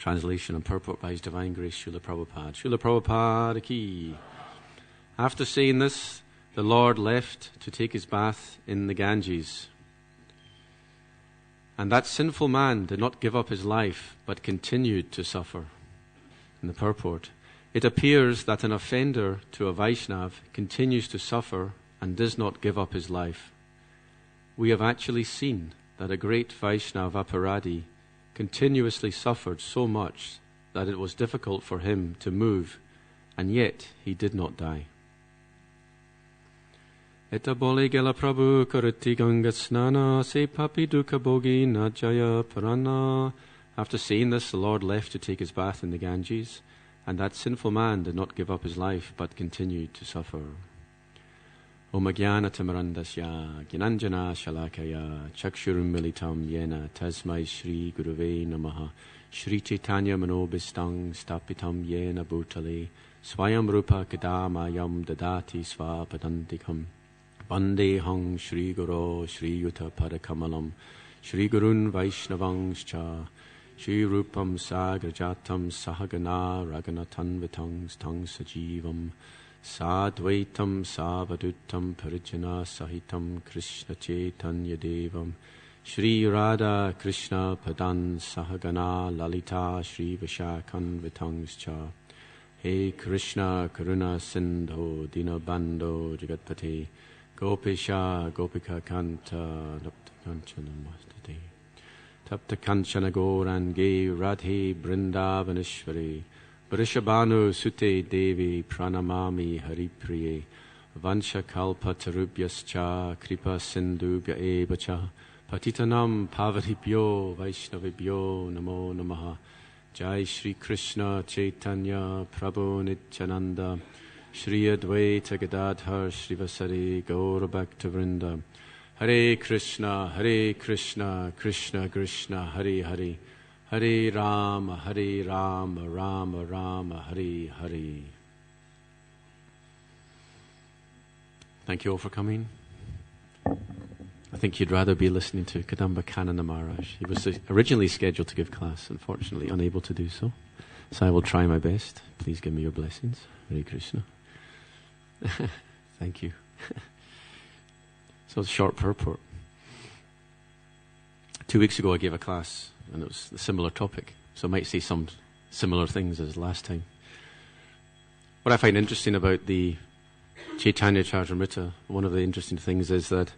Translation and purport by His Divine Grace, Srila Prabhupada. Srila Prabhupada ki. After saying this, the Lord left to take his bath in the Ganges. And that sinful man did not give up his life, but continued to suffer. In the purport, it appears that an offender to a Vaishnav continues to suffer and does not give up his life. We have actually seen that a great Vaishnav aparadi continuously suffered so much that it was difficult for him to move, and yet he did not die. Eta bole gela prabhu karati ganga snana se papi dukkha bogi najaya parana. After saying this, the Lord left to take his bath in the Ganges, and that sinful man did not give up his life, but continued to suffer. Om Jnana Tamarandasya Gnanjana Shalakaya Chakshurum Militam Yena Tasmai Shri Guruve Namaha Shri Chaitanya Manobistang Stapitam Yena Bhutale Swayam Rupa Kadamayam Dadati Svapadandikam Bande Hang Shri Guru Shri Yuta Padakamalam Shri Gurun Vaishnavangscha Shri Rupam Sagrajatam Sahagana Raganatan Vitangs Tang Sajivam Sadvaitam Savadutam Parijana Sahitam Krishna Chaitanya Devam Shri Radha Krishna Padan Sahagana Lalita Shri Vashakan Vitangscha He Krishna Karuna Sindho Dinabando Jagatpate Gopisha Gopika Kanta Tapta Kanchana Mastate Tapta Kanchana Gaurange Radhe Brindavaneshwari Vrishabhanu Sute Devi Pranamami Haripriye Vansha Kalpa Tarubhyascha Kripa Sindhubhya Evacha Patitanam Pavaribhyo Vaishnavibhyo Namo Namaha Jai Shri Krishna Chaitanya Prabhu Nityananda Shri Advaita Gadadhar Srivasari Gaura Bhaktavrinda Hare Krishna Krishna Krishna Hare Hare Hare Rama, Rama Rama, Hare Hare. Thank you all for coming. I think you'd rather be listening to Kadamba Kanana Maharaj. He was originally scheduled to give class, unfortunately unable to do so. So I will try my best. Please give me your blessings. Hare Krishna. Thank you. So it's a short purport. 2 weeks ago I gave a class, and it was a similar topic, so I might say some similar things as last time. What I find interesting about the Chaitanya Charitamrita, one of the interesting things is that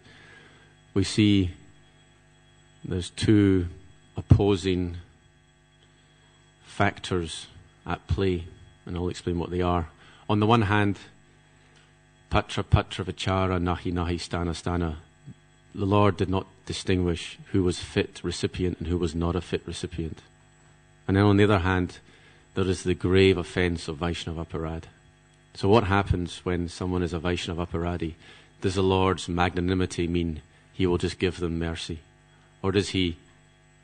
we see there's two opposing factors at play, and I'll explain what they are. On the one hand, Patra Vichara Nahi Nahi Stana Stana. The Lord did not distinguish who was fit recipient and who was not a fit recipient. And then on the other hand, there is the grave offense of Vaishnava Aparad. So what happens when someone is a Vaishnava Aparadi? Does the Lord's magnanimity mean he will just give them mercy? Or does he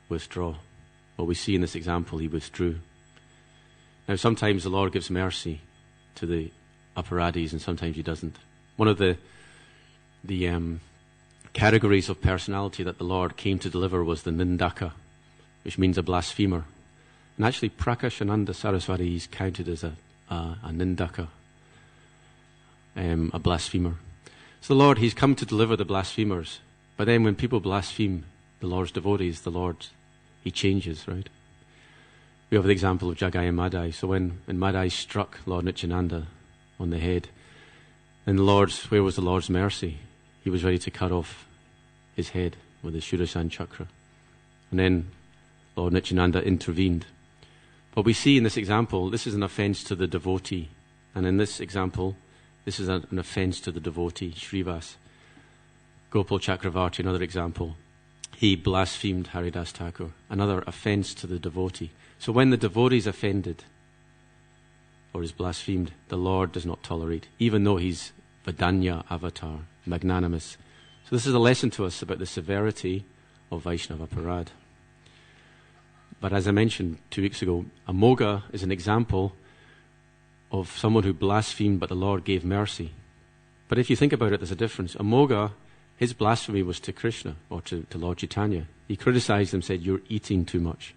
withdraw? Well, we see in this example he withdrew. Now sometimes the Lord gives mercy to the Aparadis and sometimes he doesn't. One of the categories of personality that the Lord came to deliver was the Nindaka, which means a blasphemer. And actually Prakashananda Saraswati is counted as a Nindaka, a blasphemer. So the Lord, he's come to deliver the blasphemers. But then when people blaspheme the Lord's devotees, the Lord, he changes, right? We have the example of Jagai and Madai. So when Madai struck Lord Nityananda on the head, then where was the Lord's mercy? He was ready to cut off his head with his Sudarshan chakra. And then Lord Nityananda intervened. But we see in this example, this is an offense to the devotee. And in this example, this is an offense to the devotee, Srivas. Gopal Chakravarti, another example. He blasphemed Haridas Thakur, another offense to the devotee. So when the devotee is offended or is blasphemed, the Lord does not tolerate, even though he's Vadanya avatar, magnanimous. So this is a lesson to us about the severity of Vaishnava Aparad. But as I mentioned 2 weeks ago, Amoga is an example of someone who blasphemed but the Lord gave mercy. But if you think about it, there's a difference. Amoga, his blasphemy was to Krishna or to Lord Chaitanya. He criticized them, said, "You're eating too much."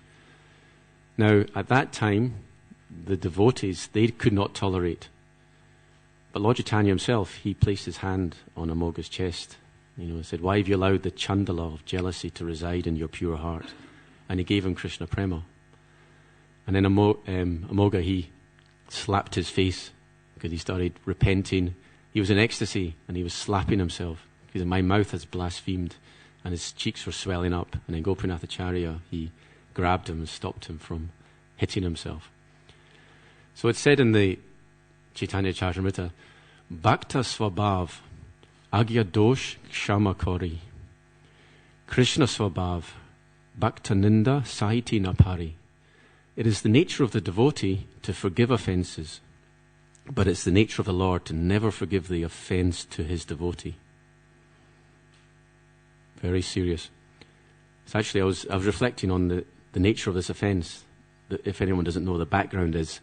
Now, at that time, the devotees, they could not tolerate. But Lord Chaitanya himself, he placed his hand on Amoga's chest. He said, why have you allowed the chandala of jealousy to reside in your pure heart? And he gave him Krishna Prema. And then Amoga, he slapped his face because he started repenting. He was in ecstasy and he was slapping himself. He said, my mouth has blasphemed, and his cheeks were swelling up. And then Gopinath Acharya, he grabbed him and stopped him from hitting himself. So it's said in the Chaitanya Charitamrita, Bhakta Swabhav, Agya Dosh Kshama Kori, Krishna Swabhav, Bhakta Ninda Sahiti Napari. It is the nature of the devotee to forgive offences, but it's the nature of the Lord to never forgive the offence to his devotee. Very serious. So actually, I was reflecting on the nature of this offence. If anyone doesn't know, the background is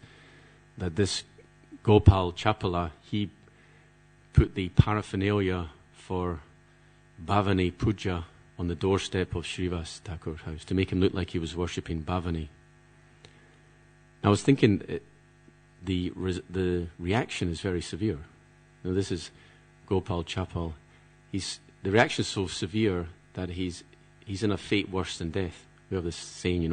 that this Gopal Chapala, he put the paraphernalia for Bhavani Puja on the doorstep of Srivas Thakur's house to make him look like he was worshipping Bhavani. I was thinking the reaction is very severe. Now, this is Gopal Chapal. The reaction is so severe that he's in a fate worse than death. We have this saying,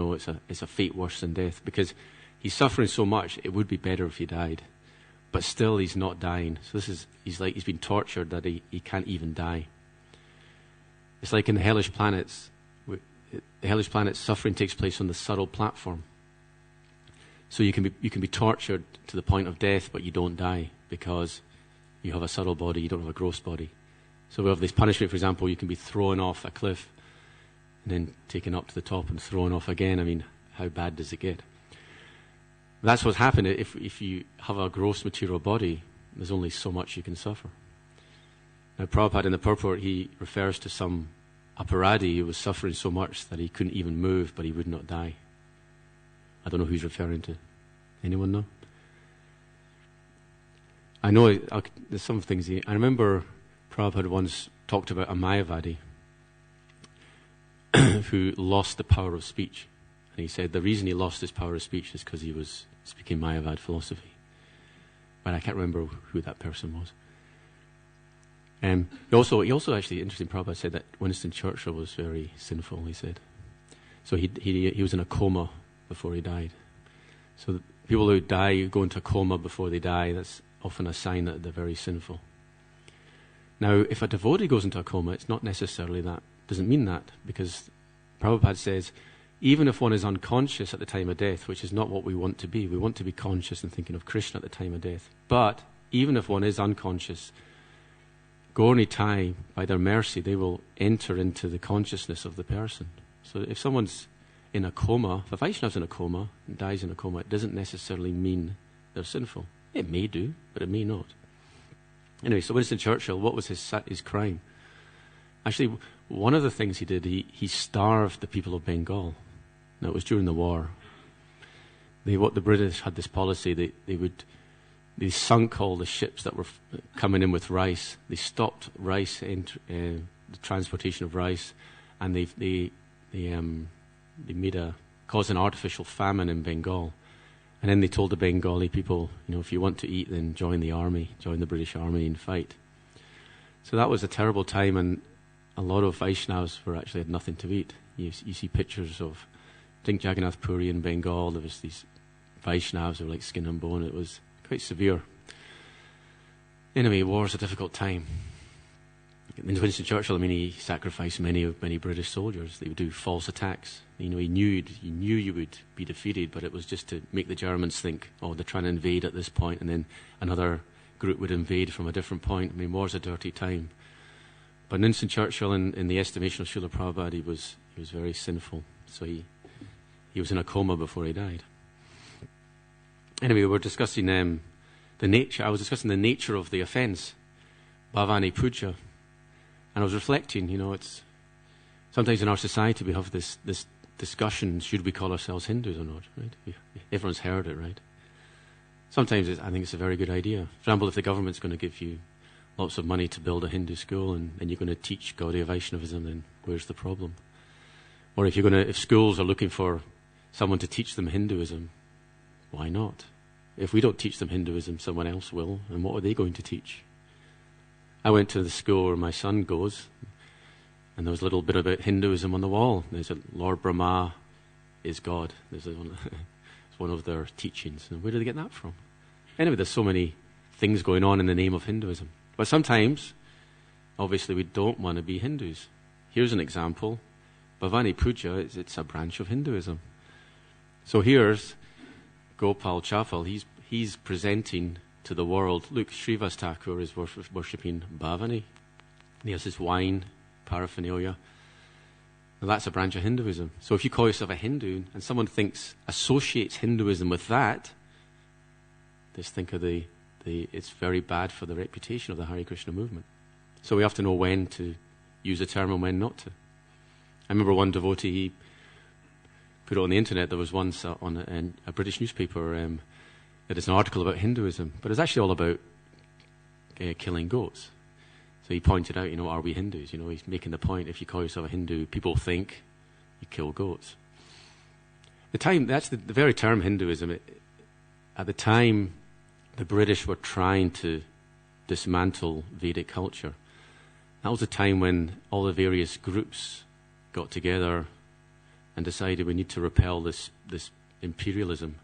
it's a fate worse than death, because he's suffering so much. It would be better if he died, but still he's not dying. So he's been tortured that he can't even die. It's like in the hellish planets. The hellish planets, suffering takes place on the subtle platform. So you can be tortured to the point of death, but you don't die because you have a subtle body, you don't have a gross body. So we have this punishment, for example, you can be thrown off a cliff and then taken up to the top and thrown off again. I mean, how bad does it get? That's what's happened. If you have a gross material body, there's only so much you can suffer. Now, Prabhupada in the purport, he refers to some aparadi who was suffering so much that he couldn't even move, but he would not die. I don't know who he's referring to. Anyone know? I know there's some things. I remember Prabhupada once talked about a Mayavadi who lost the power of speech. And he said the reason he lost his power of speech is because he was speaking Mayavad philosophy. But I can't remember who that person was. He also actually, interesting, Prabhupada said that Winston Churchill was very sinful, he said. So he was in a coma before he died. So the people who die, go into a coma before they die, that's often a sign that they're very sinful. Now, if a devotee goes into a coma, it's not necessarily that. Doesn't mean that, because Prabhupada says, even if one is unconscious at the time of death, which is not what we want to be conscious and thinking of Krishna at the time of death. But even if one is unconscious, Gauri Tai, by their mercy, they will enter into the consciousness of the person. So if someone's in a coma, if a Vaishnava's in a coma and dies in a coma, it doesn't necessarily mean they're sinful. It may do, but it may not. Anyway, so Winston Churchill, what was his crime? Actually, one of the things he did, he starved the people of Bengal. Now, it was during the war. The British had this policy, they sunk all the ships that were coming in with rice. They stopped rice, the transportation of rice, and they caused an artificial famine in Bengal. And then they told the Bengali people, if you want to eat, then join the army, join the British army and fight. So that was a terrible time, and a lot of Vaishnavas actually had nothing to eat. You see pictures of, I think, Jagannath Puri in Bengal. There was these Vaishnavas who were like skin and bone. It was quite severe. Anyway, war's a difficult time. Winston Churchill, he sacrificed many British soldiers. They would do false attacks. He knew you would be defeated, but it was just to make the Germans think, they're trying to invade at this point, and then another group would invade from a different point. War's a dirty time. But Winston Churchill, in the estimation of Srila Prabhupada, he was very sinful. So he was in a coma before he died. Anyway, we're discussing the nature. I was discussing the nature of the offence, Bhavani Puja. And I was reflecting, it's sometimes in our society we have this discussion, should we call ourselves Hindus or not, right? Everyone's heard it, right? Sometimes I think it's a very good idea. For example, if the government's going to give you lots of money to build a Hindu school and you're going to teach Gaudiya Vaishnavism, then where's the problem? Or if schools are looking for someone to teach them Hinduism, why not? If we don't teach them Hinduism, someone else will, and what are they going to teach? I went to the school where my son goes, and there was a little bit about Hinduism on the wall. There's a Lord Brahma is God. It's one of their teachings. And where do they get that from? Anyway, there's so many things going on in the name of Hinduism. But sometimes, obviously, we don't want to be Hindus. Here's an example. Bhavani Puja, it's a branch of Hinduism. So here's Gopal Chafal. He's presenting to the world, look, Srivas Thakur is worshipping Bhavani. He has this wine paraphernalia. Now that's a branch of Hinduism. So if you call yourself a Hindu and someone associates Hinduism with that, just think of it's very bad for the reputation of the Hare Krishna movement. So we have to know when to use a term and when not to. I remember one devotee, he put it on the internet. There was once on a British newspaper that is an article about Hinduism, but it's actually all about killing goats. So he pointed out, are we Hindus? He's making the point, if you call yourself a Hindu, people think you kill goats. That's the very term Hinduism. At the time, the British were trying to dismantle Vedic culture. That was a time when all the various groups got together and decided we need to repel this imperialism.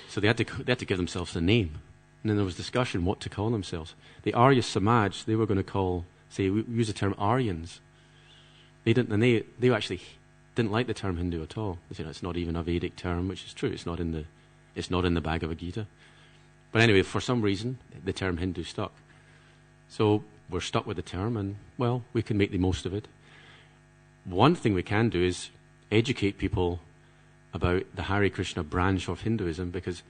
So they had to give themselves a name. And then there was discussion what to call themselves. The Arya Samaj, they were going to we use the term Aryans. They actually didn't like the term Hindu at all. They said it's not even a Vedic term, which is true. It's not in the Bhagavad Gita. But anyway, for some reason, the term Hindu stuck. So we're stuck with the term, and well, we can make the most of it. One thing we can do is educate people about the Hare Krishna branch of Hinduism, because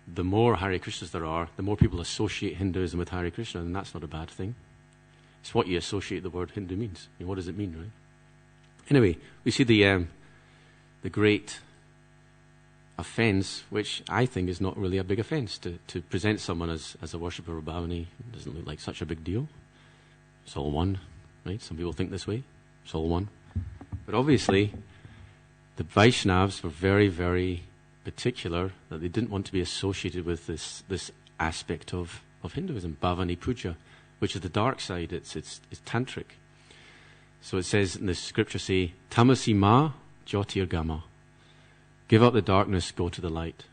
the more Hare Krishnas there are, the more people associate Hinduism with Hare Krishna, and that's not a bad thing. It's what you associate the word Hindu means. What does it mean, right? Anyway, we see the great offense, which I think is not really a big offense, to present someone as a worshipper of Bhavani. It doesn't look like such a big deal. It's all one, right? Some people think this way. It's all one. But obviously, the Vaishnavas were very, very particular that they didn't want to be associated with this aspect of Hinduism, Bhavani Puja, which is the dark side. It's tantric. So it says in the scripture, Tamasi ma jyotirgama. Give up the darkness, go to the light.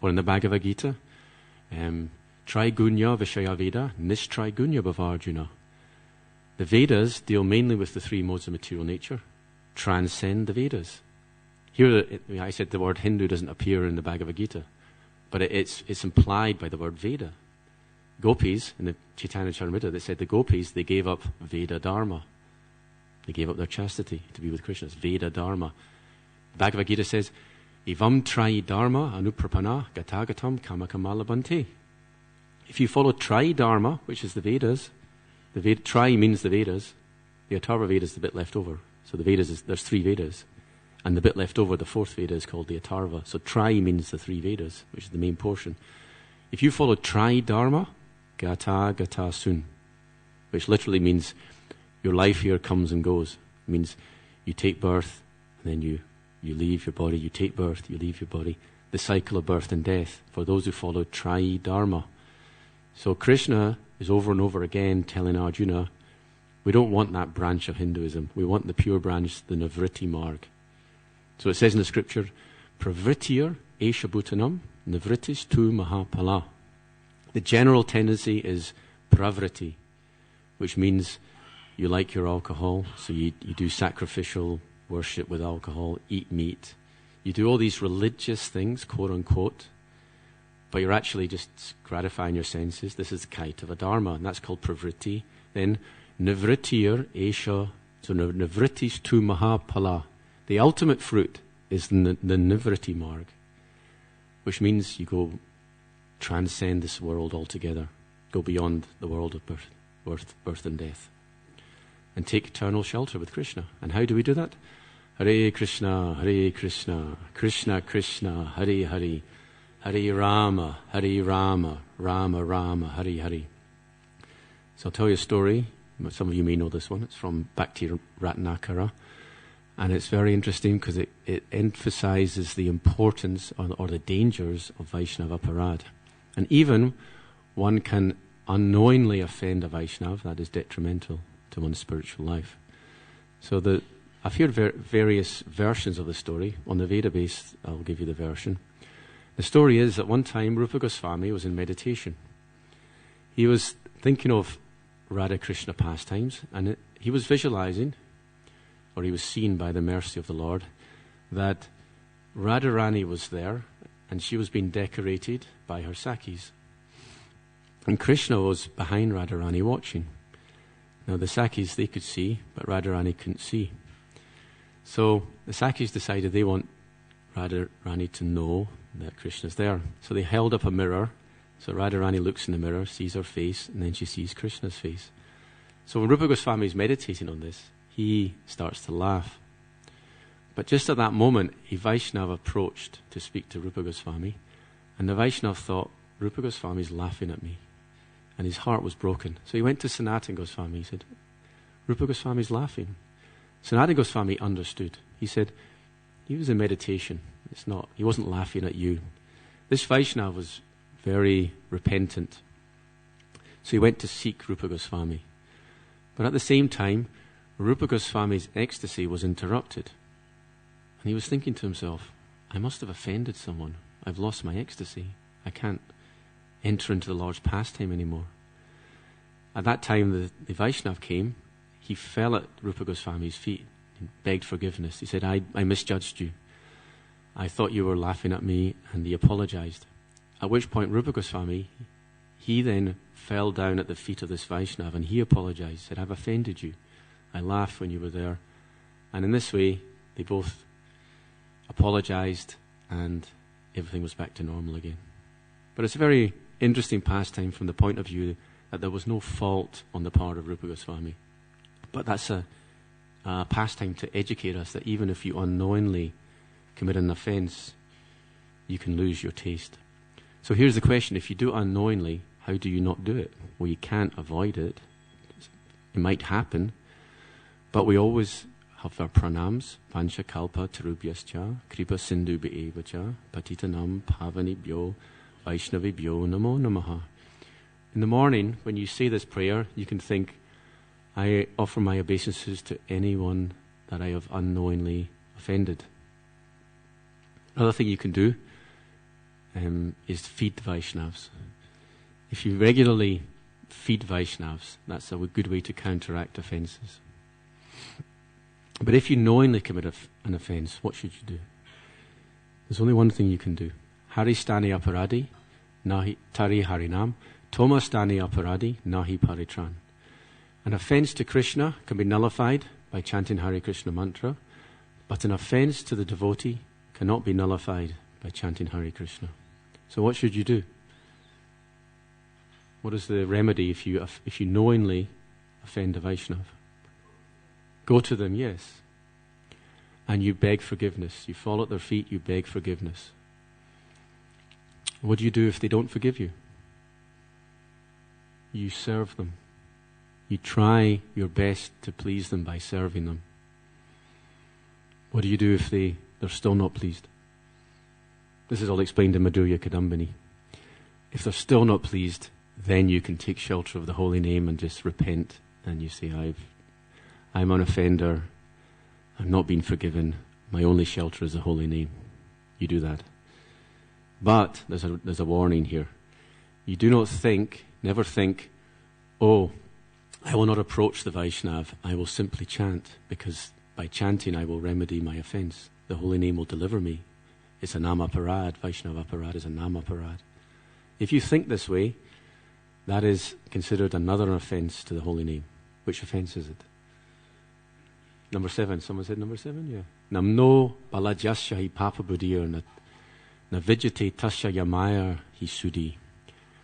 Or in the Bhagavad Gita, Trigunya Vishaya Veda, Nishtrigunya Bhavarjuna. The Vedas deal mainly with the three modes of material nature, transcend the Vedas. Here, I said the word Hindu doesn't appear in the Bhagavad Gita, but it's implied by the word Veda. Gopis, in the Chaitanya Charitamrita, they said the Gopis, they gave up Veda Dharma. They gave up their chastity to be with Krishna. It's Veda Dharma. The Bhagavad Gita says, Ivam Trayi Dharma Anuprapana Gatagatam Kamakamala Bante. If you follow Trayi Dharma, which is the Vedas, Trayi means the Vedas, the Atharva Veda is the bit left over. So the Vedas, there's three Vedas. And the bit left over, the fourth Veda, is called the Atharva. So Trayi means the three Vedas, which is the main portion. If you follow Trayi Dharma, Gata Gata Sun, which literally means your life here comes and goes. It means you take birth, and then you leave your body. You take birth, you leave your body. The cycle of birth and death for those who follow Trayi Dharma. So Krishna is over and over again telling Arjuna, we don't want that branch of Hinduism. We want the pure branch, the Nivritti Marg. So it says in the scripture, Pravritir Esha Bhutanam Nivrittis tu Mahapala. The general tendency is pravriti, which means you like your alcohol, so you do sacrificial worship with alcohol, eat meat. You do all these religious things, quote unquote, but you're actually just gratifying your senses. This is the kaitava dharma, and that's called pravriti. Then nivritir esha, so nivrittis tu mahapala. The ultimate fruit is the nivritti marg, which means you go transcend this world altogether, go beyond the world of birth and death, and take eternal shelter with Krishna. And how do we do that? Hare Krishna, Krishna Krishna, Hare Hare, Hare Rama, Rama Rama, Hare Hare. So I'll tell you a story. Some of you may know this one. It's from Bhakti Ratnakara. And it's very interesting because it emphasizes the importance or the dangers of Vaishnava aparad. And even one can unknowingly offend a Vaishnav, that is detrimental to one's spiritual life. So I've heard various versions of the story. On the Veda base, I'll give you the version. The story is that one time Rupa Goswami was in meditation. He was thinking of Radha Krishna pastimes, and he was visualizing, or he was seen by the mercy of the Lord, that Radharani was there, and she was being decorated by her Sakhis. And Krishna was behind Radharani watching. Now the Sakhis, they could see, but Radharani couldn't see. So the Sakhis decided they want Radharani to know that Krishna's there. So they held up a mirror. So Radharani looks in the mirror, sees her face, and then she sees Krishna's face. So when Rupa Goswami is meditating on this, he starts to laugh. But just at that moment, a Vaishnava approached to speak to Rupa Goswami, and the Vaishnava thought, Rupa Goswami is laughing at me. And his heart was broken. So he went to Sanatana Goswami. He said, Rupa Goswami is laughing. Sanatana Goswami understood. He said, he was in meditation. He wasn't laughing at you. This Vaishnava was very repentant. So he went to seek Rupa Goswami. But at the same time, Rupa Goswami's ecstasy was interrupted. And he was thinking to himself, I must have offended someone. I've lost my ecstasy. I can't enter into the Lord's pastime anymore. At that time, the Vaishnav came. He fell at Rupa Goswami's feet and begged forgiveness. He said, I misjudged you. I thought you were laughing at me, and he apologized. At which point Rupa Goswami, he then fell down at the feet of this Vaishnav, and he apologized, said, I've offended you. I laughed when you were there. And in this way, they both apologized, and everything was back to normal again. But it's a very interesting pastime from the point of view that there was no fault on the part of Rupa Goswami. But that's a pastime to educate us that even if you unknowingly commit an offense, you can lose your taste. So here's the question. If you do it unknowingly, how do you not do it? Well, you can't avoid it. It might happen. But we always have our pranams. Pancha kalpa tarubhyascha, kripa sindhu be'evacha, patitanam pavanibhyo, vaishnavibhyo namo namaha. In the morning, when you say this prayer, you can think, I offer my obeisances to anyone that I have unknowingly offended. Another thing you can do is feed Vaishnavas. If you regularly feed Vaishnavas, that's a good way to counteract offences. But if you knowingly commit an offence, what should you do? There's only one thing you can do. Haristani aparadi, nahi tari harinam, tomastani aparadi, nahi paritran. An offence to Krishna can be nullified by chanting Hare Krishna mantra, but an offence to the devotee cannot be nullified by chanting Hare Krishna. So what should you do? What is the remedy if you knowingly offend a Vaishnava? Go to them, yes. And you beg forgiveness. You fall at their feet, you beg forgiveness. What do you do if they don't forgive you? You serve them. You try your best to please them by serving them. What do you do if they're still not pleased? This is all explained in Madhurya Kadambini. If they're still not pleased, then you can take shelter of the holy name and just repent. And you say, I'm an offender. I've not been forgiven. My only shelter is the holy name. You do that. But there's a warning here. You do not never think, oh, I will not approach the Vaishnav. I will simply chant, because by chanting I will remedy my offence. The holy name will deliver me. It's a namaparad. Vaishnava aparad is a namaparad. If you think this way, that is considered another offence to the holy name. Which offence is it? Number 7. Someone said number 7? Yeah. Namno balajasya hi papa buddhir na vijate tasya yamaya hi sudhi.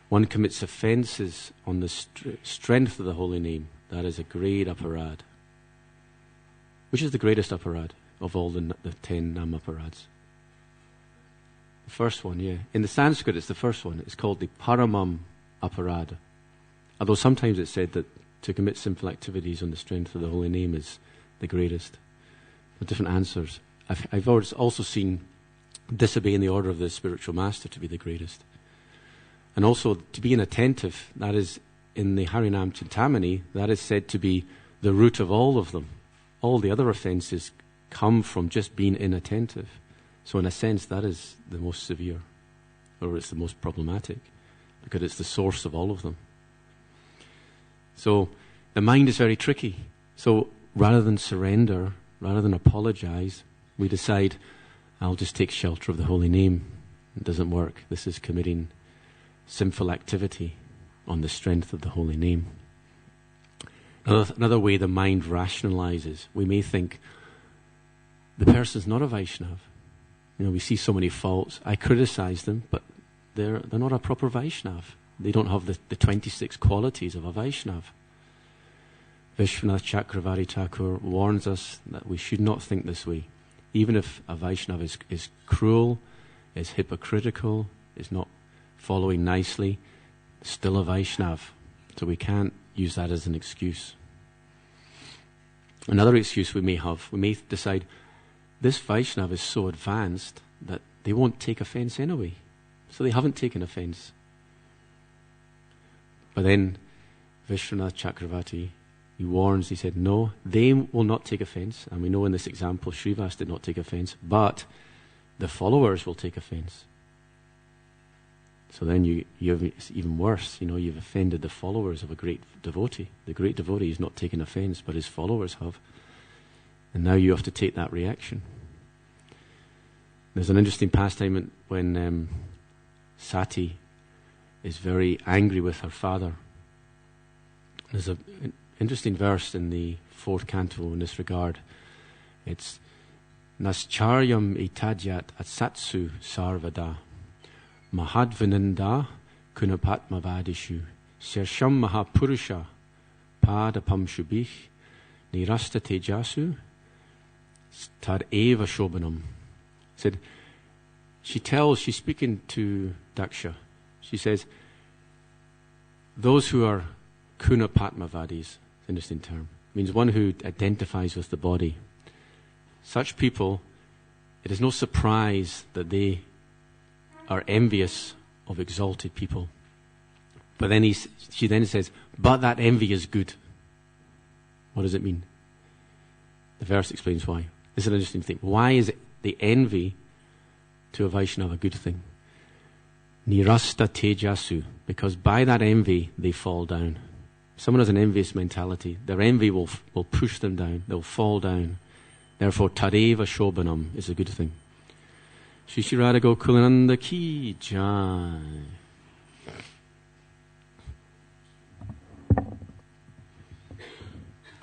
One commits offences on the strength of the holy name. That is a great aparad. Which is the greatest aparad of all the 10 namaparads? The first one, yeah. In the Sanskrit, it's the first one. It's called the paramam aparada. Although sometimes it's said that to commit sinful activities on the strength of the holy name is the greatest. with different answers. I've also seen disobeying the order of the spiritual master to be the greatest. And also to be inattentive, that is, in the Harinam Chintamani, that is said to be the root of all of them. All the other offences come from just being inattentive. So in a sense, that is the most severe, or it's the most problematic, because it's the source of all of them. So the mind is very tricky. So rather than surrender, rather than apologize, we decide, I'll just take shelter of the holy name. It doesn't work. This is committing sinful activity on the strength of the holy name. Another way the mind rationalizes, we may think, the person's not a Vaishnav. We see so many faults. I criticize them, but they're not a proper Vaishnav. They don't have the 26 qualities of a Vaishnav. Vishwanath Chakravarti Thakur warns us that we should not think this way. Even if a Vaishnav is cruel, is hypocritical, is not following nicely, still a Vaishnav. So we can't use that as an excuse. Another excuse we may decide, this Vaishnav is so advanced that they won't take offense anyway. So they haven't taken offense. But then Vishwanath Chakravarti, he warns, he said, no, they will not take offense. And we know in this example, Srivas did not take offense, but the followers will take offense. So then it's even worse. You've offended the followers of a great devotee. The great devotee is not taking offense, but his followers have. And now you have to take that reaction. There's an interesting pastime when Sati is very angry with her father. There's an interesting verse in the 4th canto in this regard. It's Nascharyam itajat atsatsu sarvada mahadvinanda kunapatmavadishu sirsham mahapurusha padapam shubich nirasta tejasu tad eva shobhanam. Said, she's speaking to Daksha. She says, those who are kunapatmavadis, interesting term, means one who identifies with the body. Such people, it is no surprise that they are envious of exalted people. But then she then says, but that envy is good. What does it mean? The verse explains why. This is an interesting thing. Why is the envy to a Vaishnava a good thing? Nirasta tejasu, because by that envy they fall down. Someone has an envious mentality, their envy will push them down, they'll fall down. Therefore, tadeva shobhanam is a good thing. Shri Shri Radha Gokulananda ki jai.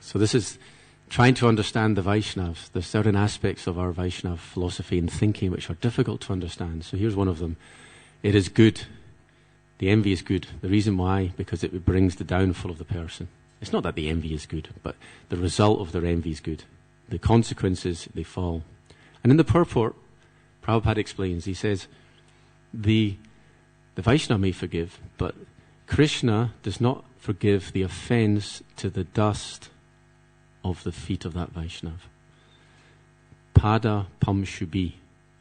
So this is trying to understand the Vaishnavas. There's certain aspects of our Vaishnava philosophy and thinking which are difficult to understand. So here's one of them. It is good. The envy is good. The reason why? Because it brings the downfall of the person. It's not that the envy is good, but the result of their envy is good. The consequences, they fall. And in the purport, Prabhupada explains, he says, the Vaishnava may forgive, but Krishna does not forgive the offense to the dust of the feet of that Vaishnava. Pada pamshubi,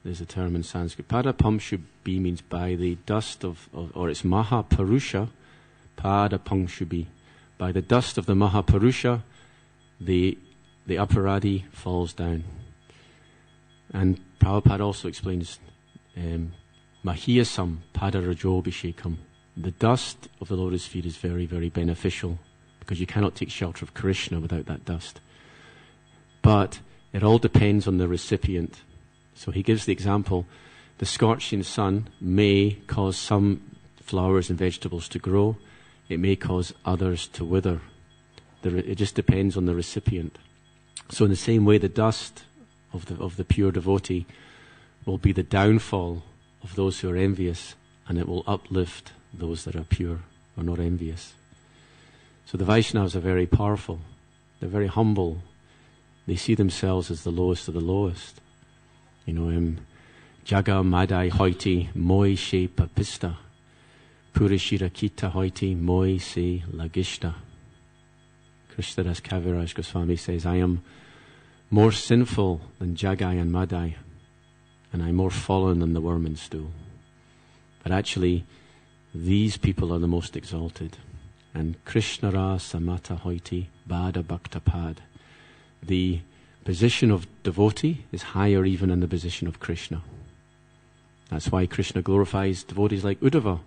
there's a term in Sanskrit. Pada pamshubi means by the dust or it's Mahaparusha, pada pamshubi. By the dust of the Mahaparusha, the aparadi falls down. And Prabhupada also explains Mahiyasam padarajobhishekam. The dust of the Lord's feet is very, very beneficial because you cannot take shelter of Krishna without that dust. But it all depends on the recipient. So he gives the example, the scorching sun may cause some flowers and vegetables to grow. It may cause others to wither. It just depends on the recipient. So in the same way, the dust of the pure devotee will be the downfall of those who are envious, and it will uplift those that are pure or not envious. So the Vaishnavas are very powerful. They're very humble. They see themselves as the lowest of the lowest. Jaga madai hoiti moi she papista. Purishira kita hoiti moi se lagishta. Krishnadas Kaviraj Goswami says, I am more sinful than Jagai and Madai, and I'm more fallen than the worm and stool. But actually, these people are the most exalted. And Krishnara Samata Hoiti Bada Bhakta Pad. The position of devotee is higher even than the position of Krishna. That's why Krishna glorifies devotees like Uddhava.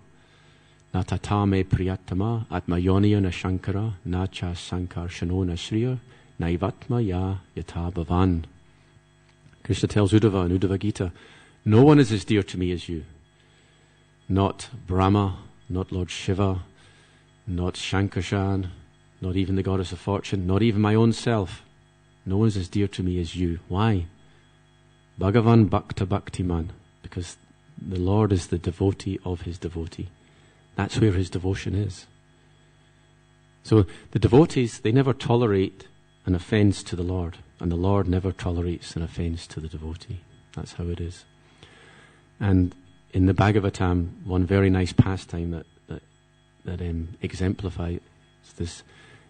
Natatame priyatama atmayoniya na shankara nacha sankar shanona shriya naivatma ya yata bhavan. Krishna tells Uddhava in Uddhava Gita, no one is as dear to me as you. Not Brahma, not Lord Shiva, not Shankarshan, not even the goddess of fortune, not even my own self. No one is as dear to me as you. Why? Bhagavan Bhakta Bhaktiman. Because the Lord is the devotee of his devotee. That's where his devotion is. So the devotees, they never tolerate an offense to the Lord. And the Lord never tolerates an offense to the devotee. That's how it is. And in the Bhagavatam, one very nice pastime that exemplifies this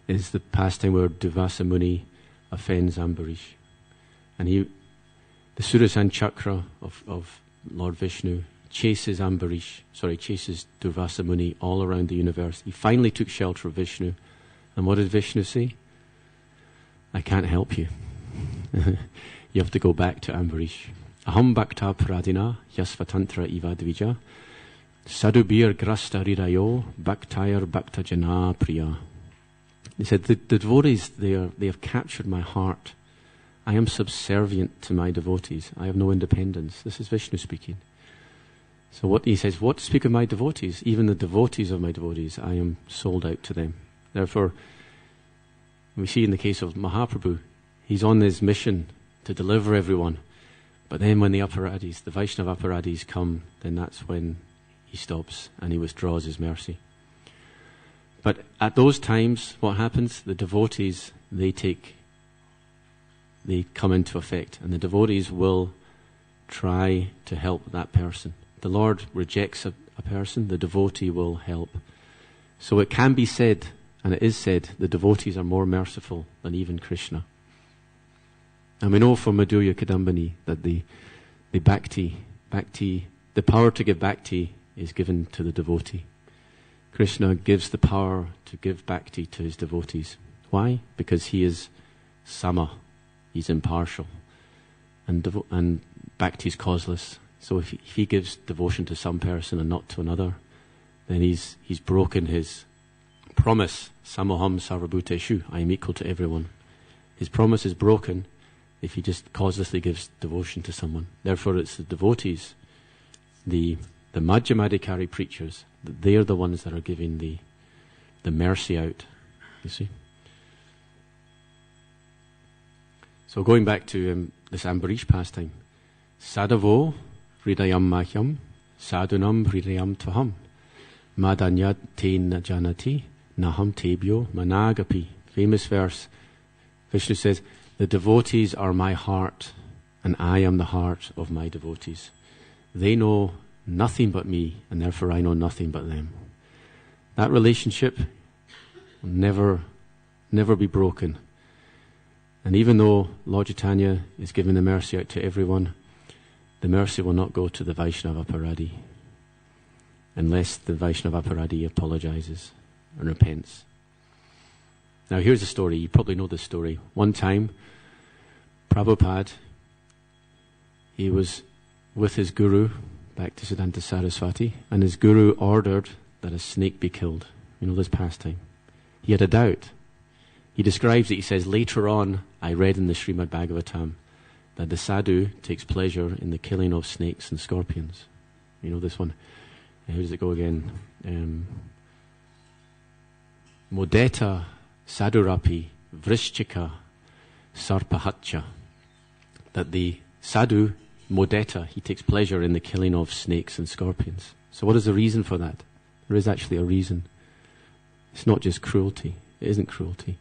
is the pastime where Durvasa Muni offends Ambarish. And the Sudarshan Chakra of Lord Vishnu chases Durvasa Muni all around the universe. He finally took shelter of Vishnu. And what did Vishnu say? I can't help you. You have to go back to Ambarish. Aham bhakta pradina yasvatantra iva dvija sadubir grasta ridayo bhaktayar bhakta jana priya. He said, the devotees, they have captured my heart. I am subservient to my devotees. I have no independence. This is Vishnu speaking. So what he says, what to speak of my devotees? Even the devotees of my devotees, I am sold out to them. Therefore, we see in the case of Mahaprabhu, he's on his mission to deliver everyone. But then when the Aparadis, the Vaishnava Aparadis come, then that's when he stops and he withdraws his mercy. But at those times, what happens? The devotees, they come into effect, and the devotees will try to help that person. The Lord rejects a person, the devotee will help. So it can be said, and it is said, the devotees are more merciful than even Krishna. And we know from Madhurya Kadambini that the bhakti, the power to give bhakti is given to the devotee. Krishna gives the power to give bhakti to his devotees. Why? Because he is sama, he's impartial, and bhakti is causeless. So if he gives devotion to some person and not to another, then he's broken his promise. Samoham sarvabhuteshu, I am equal to everyone. His promise is broken if he just causelessly gives devotion to someone. Therefore it's the devotees, the Madhyamadikari preachers, they are the ones that are giving the mercy out, you see. So going back to this Ambarish pastime, Sadavo hridayam mahyam sadunam hridayam tvaham madanyat te na janati naham tebyo managapi. Famous verse. Vishnu says, the devotees are my heart and I am the heart of my devotees. They know nothing but me, and therefore I know nothing but them. That relationship will never be broken. And even though Lord Chaitanya is giving the mercy out to everyone, the mercy will not go to the Vaishnava Paradi unless the Vaishnava Paradi apologizes and repents. Now here's a story. You probably know this story. One time, Prabhupada, he was with his guru, back to Siddhanta Saraswati, and his guru ordered that a snake be killed. You know this pastime. He had a doubt. He describes it, he says, later on, I read in the Srimad Bhagavatam that the sadhu takes pleasure in the killing of snakes and scorpions. You know this one. How does it go again? Modeta sadhurapi vrishchika sarpahatcha. That the sadhu, modeta, he takes pleasure in the killing of snakes and scorpions. So what is the reason for that? There is actually a reason. It's not just cruelty. It isn't cruelty.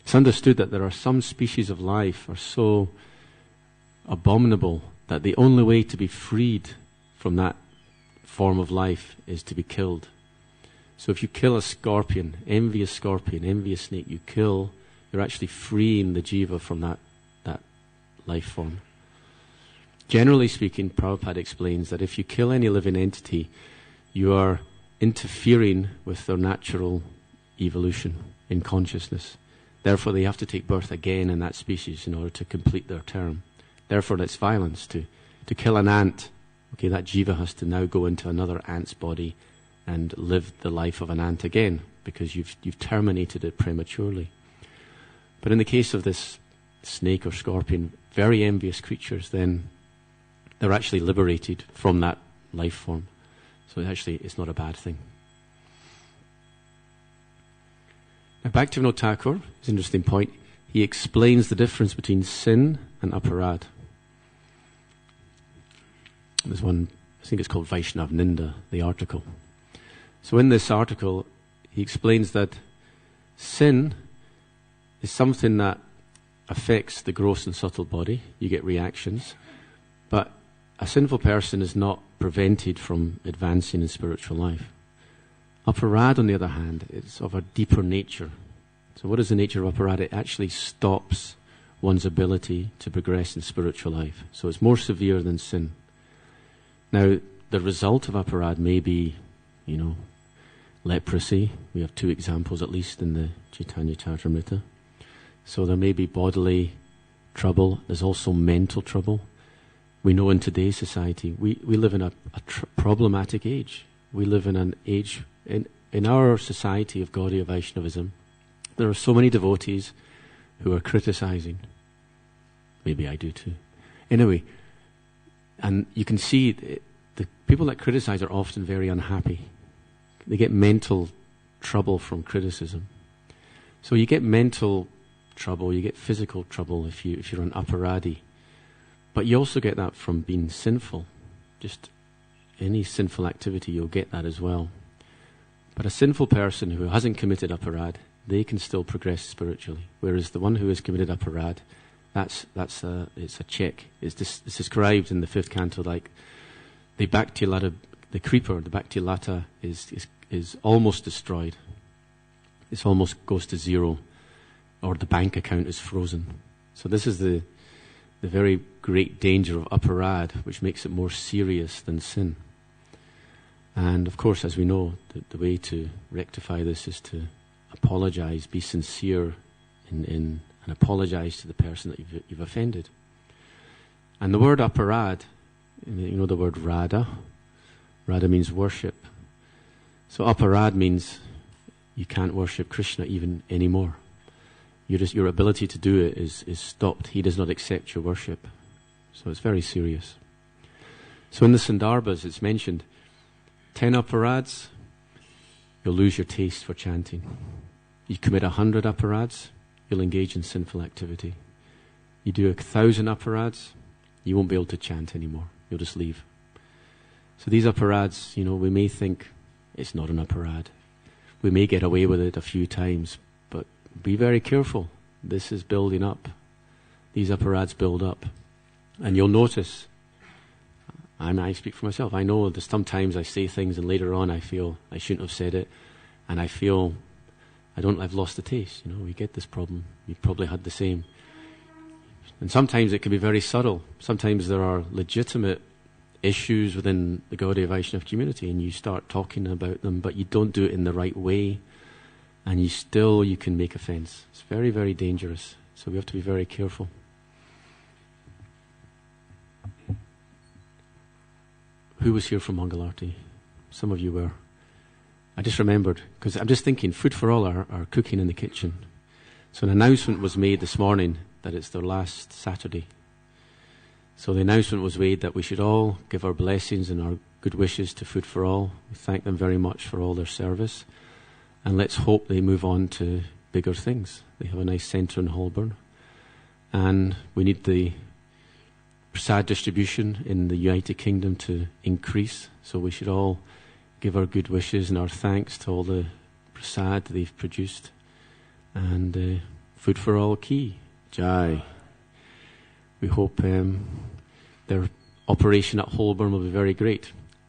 It's understood that there are some species of life are so abominable that the only way to be freed from that form of life is to be killed. So if you kill a scorpion, envious snake, you're actually freeing the jiva from that life form. Generally speaking, Prabhupada explains that if you kill any living entity, you are interfering with their natural evolution in consciousness. Therefore, they have to take birth again in that species in order to complete their term. Therefore, it's violence. To kill an ant, okay, that jiva has to now go into another ant's body and live the life of an ant again, because you've terminated it prematurely. But in the case of this snake or scorpion, very envious creatures, then they're actually liberated from that life form. So actually, it's not a bad thing. Now, Bhaktivinoda Thakur, it's an interesting point, he explains the difference between sin and aparad. There's one, I think it's called Vaishnav Ninda, the article. So in this article, he explains that sin is something that affects the gross and subtle body. You get reactions. But a sinful person is not prevented from advancing in spiritual life. Aparad, on the other hand, is of a deeper nature. So what is the nature of aparad? It actually stops one's ability to progress in spiritual life. So it's more severe than sin. Now, the result of aparad may be, leprosy. We have 2 examples at least in the Chaitanya Charitamrita. So there may be bodily trouble. There's also mental trouble. We know in today's society, we live in a problematic age. We live in an age, in our society of Gaudiya Vaishnavism, there are so many devotees who are criticizing. Maybe I do too. Anyway, and you can see the people that criticize are often very unhappy. They get mental trouble from criticism. So you get mental trouble, you get physical trouble if you're an aparadi. But you also get that from being sinful. Just any sinful activity, you'll get that as well. But a sinful person who hasn't committed aparad, they can still progress spiritually. Whereas the one who has committed aparad, it's a check. It's described in the 5th canto like the bhakti-lata, the creeper, the bhakti-lata is almost destroyed. It almost goes to zero, or the bank account is frozen. So this is the very great danger of aparad, which makes it more serious than sin. And of course, as we know, the way to rectify this is to apologize, be sincere and apologize to the person that you've offended. And the word aparad, the word radha. Radha means worship. So aparad means you can't worship Krishna even anymore. Your ability to do it is stopped. He does not accept your worship. So it's very serious. So in the Sandarbhas, it's mentioned 10 aparads, you'll lose your taste for chanting. You commit 100 aparads, you'll engage in sinful activity. You do 1,000 aparads, you won't be able to chant anymore. You'll just leave. So these aparads, we may think it's not an aparad. We may get away with it a few times, but be very careful. This is building up. These aparads build up. And you'll notice, I speak for myself, I know that sometimes I say things and later on I feel I shouldn't have said it, and I feel I've lost the taste. We get this problem. You probably had the same. And sometimes it can be very subtle. Sometimes there are legitimate issues within the Gaudiya Vaishnava community and you start talking about them, but you don't do it in the right way, and you can make offense. It's very, very dangerous. So we have to be very careful. Who was here from Mangalarti? Some of you were. I just remembered, because I'm just thinking, Food for All are cooking in the kitchen. So an announcement was made this morning that it's their last Saturday. So the announcement was made that we should all give our blessings and our good wishes to Food for All. We thank them very much for all their service. And let's hope they move on to bigger things. They have a nice centre in Holborn. And we need the prasad distribution in the United Kingdom to increase. So we should all give our good wishes and our thanks to all the prasad they've produced. And Food for All key. Jai. We hope their operation at Holborn will be very great.